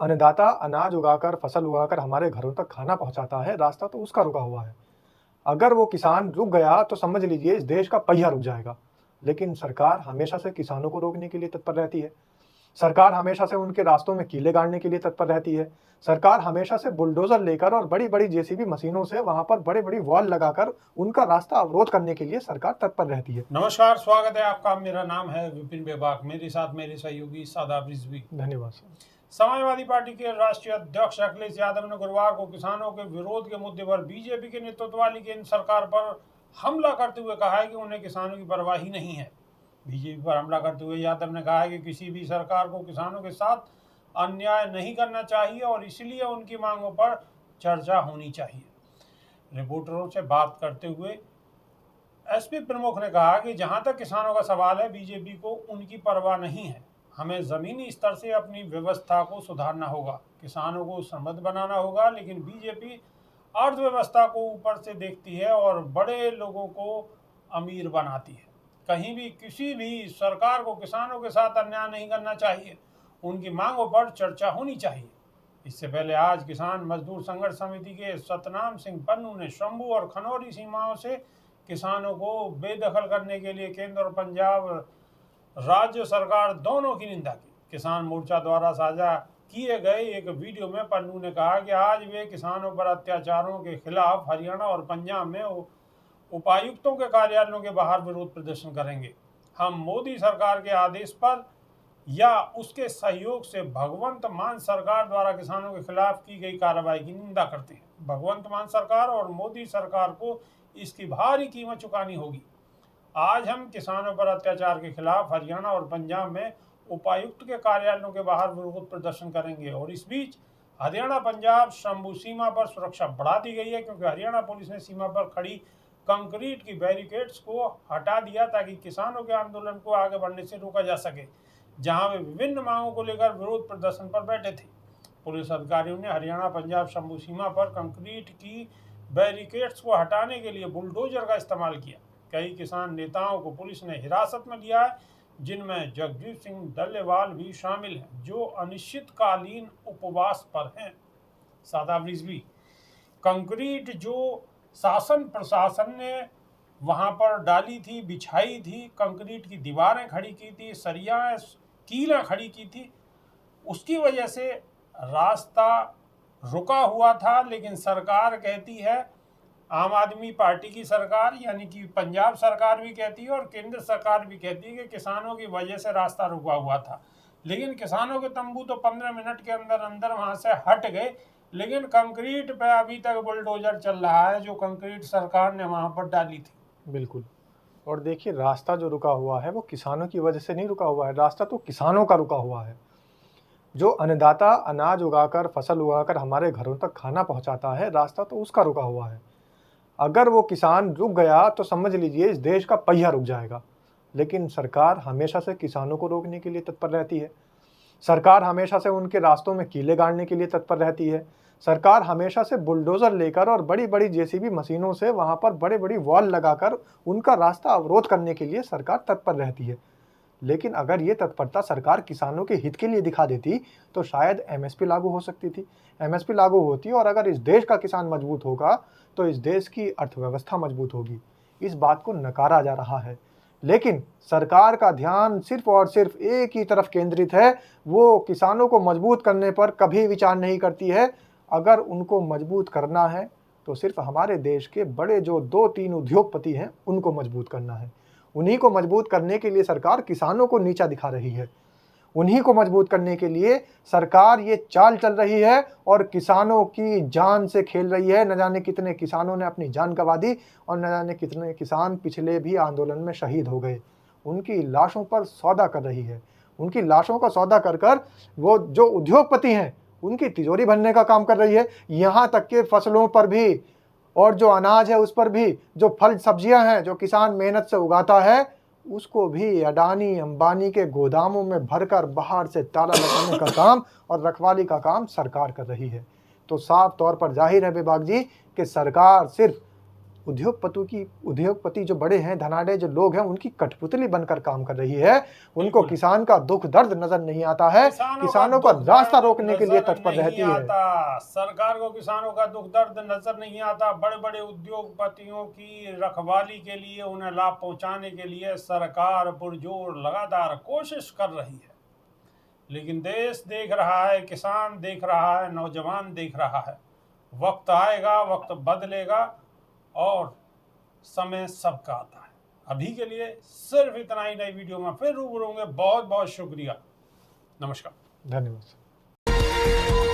अन्नदाता अनाज उगाकर, फसल उगाकर हमारे घरों तक खाना पहुँचाता है, रास्ता तो उसका रुका हुआ है। अगर वो किसान रुक गया तो समझ लीजिए इस देश का पहिया रुक जाएगा। लेकिन सरकार हमेशा से किसानों को रोकने के लिए तत्पर रहती है। सरकार हमेशा से उनके रास्तों में कीले गाड़ने के लिए तत्पर रहती है। सरकार हमेशा से बुलडोज़र लेकर और बड़ी-बड़ी जेसीबी मशीनों से वहाँ पर बड़े-बड़ी वॉल लगाकर उनका रास्ता अवरोध करने के लिए सरकार तत्पर रहती है। नमस्कार, स्वागत है आपका। मेरा नाम है विपिन बेबाक। मेरे साथ मेरे सहयोगी शादाब रिजवी। धन्यवाद सर। समाजवादी पार्टी के राष्ट्रीय अध्यक्ष अखिलेश यादव ने गुरुवार को किसानों के विरोध के मुद्दे पर बीजेपी के नेतृत्व वाली केंद्र सरकार पर हमला करते हुए कहा है कि उन्हें किसानों की परवाह ही नहीं है। बीजेपी पर हमला करते हुए यादव ने कहा है कि किसी भी सरकार को किसानों के साथ अन्याय नहीं करना चाहिए और इसलिए उनकी मांगों पर चर्चा होनी चाहिए। रिपोर्टरों से बात करते हुए एसपी प्रमुख ने कहा कि जहां तक किसानों का सवाल है, बीजेपी को उनकी परवाह नहीं है। हमें जमीनी स्तर से अपनी व्यवस्था को सुधारना होगा, किसानों को समृद्ध बनाना होगा, लेकिन बीजेपी अर्थव्यवस्था को ऊपर से देखती है और बड़े लोगों को अमीर बनाती है। कहीं भी किसी भी सरकार को किसानों के साथ अन्याय नहीं करना चाहिए, उनकी मांगों पर चर्चा होनी चाहिए। इससे पहले आज किसान मजदूर संघर्ष समिति के सतनाम सिंह पन्नू ने शंभू और खनौरी सीमाओं से किसानों को बेदखल करने के लिए केंद्र और पंजाब राज्य सरकार दोनों की निंदा की। किसान मोर्चा द्वारा साझा किए गए एक वीडियो में पन्नू ने कहा कि आज वे किसानों पर अत्याचारों के खिलाफ हरियाणा और पंजाब में उपायुक्तों के कार्यालयों के बाहर विरोध प्रदर्शन करेंगे। हम मोदी सरकार के आदेश पर या उसके सहयोग से भगवंत मान सरकार द्वारा किसानों के खिलाफ की गई कार्रवाई की निंदा करते हैं। भगवंत मान सरकार और मोदी सरकार को इसकी भारी कीमत चुकानी होगी। आज हम किसानों पर अत्याचार के खिलाफ हरियाणा और पंजाब में उपायुक्त के कार्यालयों के बाहर विरोध प्रदर्शन करेंगे। और इस बीच हरियाणा पंजाब शंभू सीमा पर सुरक्षा बढ़ा दी गई है, क्योंकि हरियाणा पुलिस ने सीमा पर खड़ी कंक्रीट की बैरिकेड्स को हटा दिया ताकि किसानों के आंदोलन को आगे बढ़ने से रोका जा सके, जहां वे विभिन्न मांगों को लेकर विरोध प्रदर्शन पर बैठे थे। पुलिस अधिकारियों ने हरियाणा पंजाब शंभू सीमा पर कंक्रीट की बैरिकेड्स को हटाने के लिए बुलडोजर का इस्तेमाल किया। कई किसान नेताओं को पुलिस ने हिरासत में लिया है, जिनमें जगजीत सिंह डल्लेवाल भी शामिल हैं, जो अनिश्चितकालीन उपवास पर हैं। शादाब रिजवी, कंक्रीट जो शासन प्रशासन ने वहां पर डाली थी, बिछाई थी, कंक्रीट की दीवारें खड़ी की थी, सरिया कीलें खड़ी की थी, उसकी वजह से रास्ता रुका हुआ था। लेकिन सरकार कहती है, आम आदमी पार्टी की सरकार यानी कि पंजाब सरकार भी कहती है और केंद्र सरकार भी कहती है कि किसानों की वजह से रास्ता रुका हुआ था। लेकिन किसानों के तंबू तो 15 मिनट के अंदर अंदर वहां से हट गए, लेकिन कंक्रीट पे अभी तक बुलडोजर चल रहा है, जो कंक्रीट सरकार ने वहां पर डाली थी। बिल्कुल। और देखिए, रास्ता जो रुका हुआ है वो किसानों की वजह से नहीं रुका हुआ है, रास्ता तो किसानों का रुका हुआ है। जो अन्नदाता अनाज उगाकर, फसल उगाकर हमारे घरों तक खाना पहुंचाता है, रास्ता तो उसका रुका हुआ है। अगर वो किसान रुक गया तो समझ लीजिए इस देश का पहिया रुक जाएगा। लेकिन सरकार हमेशा से किसानों को रोकने के लिए तत्पर रहती है। सरकार हमेशा से उनके रास्तों में कीले गाड़ने के लिए तत्पर रहती है। सरकार हमेशा से बुलडोज़र लेकर और बड़ी-बड़ी जेसीबी मशीनों से वहाँ पर बड़े-बड़ी वॉल लगाकर उनका रास्ता अवरोध करने के लिए सरकार तत्पर रहती है। लेकिन अगर ये तत्परता सरकार किसानों के हित के लिए दिखा देती तो शायद एमएसपी लागू हो सकती थी। एमएसपी लागू होती और अगर इस देश का किसान मजबूत होगा तो इस देश की अर्थव्यवस्था मजबूत होगी। इस बात को नकारा जा रहा है। लेकिन सरकार का ध्यान सिर्फ और सिर्फ एक ही तरफ केंद्रित है, वो किसानों को मजबूत करने पर कभी विचार नहीं करती है। अगर उनको मजबूत करना है तो सिर्फ हमारे देश के बड़े जो 2-3 उद्योगपति हैं उनको मजबूत करना है। उन्हीं को मजबूत करने के लिए सरकार किसानों को नीचा दिखा रही है। उन्हीं को मजबूत करने के लिए सरकार ये चाल चल रही है और किसानों की जान से खेल रही है। न जाने कितने किसानों ने अपनी जान गंवा दी और न जाने कितने किसान पिछले भी आंदोलन में शहीद हो गए। उनकी लाशों पर सौदा कर रही है। उनकी लाशों का सौदा कर कर वो जो उद्योगपति हैं उनकी तिजोरी भरने का काम कर रही है। यहाँ तक के फसलों पर भी और जो अनाज है उस पर भी, जो फल सब्जियां हैं जो किसान मेहनत से उगाता है, उसको भी अडानी अंबानी के गोदामों में भरकर बाहर से ताला लगाने का काम और रखवाली का काम सरकार कर रही है। तो साफ तौर पर जाहिर है बेबाक जी कि सरकार सिर्फ उद्योगपति जो बड़े हैं, धनाढ्य जो लोग हैं, उनकी कठपुतली बनकर काम कर रही है। उनको बिल्कुल। किसान का दुख दर्द नजर नहीं आता है, किसानों का का दुख रास्ता दर्द रोकने के लिए नजर तत्पर नहीं रहती है। आता। सरकार को किसानों का दुख दर्द नजर नहीं आता। बड़े बड़े उद्योगपतियों की रखवाली के लिए, उन्हें लाभ पहुंचाने के लिए सरकार पुरजोर लगातार कोशिश कर रही है। लेकिन देश देख रहा है, किसान देख रहा है, नौजवान देख रहा है। वक्त आएगा, वक्त बदलेगा और समय सबका आता है। अभी के लिए सिर्फ इतना ही। नई वीडियो में फिर रूबरू होंगे। बहुत बहुत शुक्रिया। नमस्कार। धन्यवाद।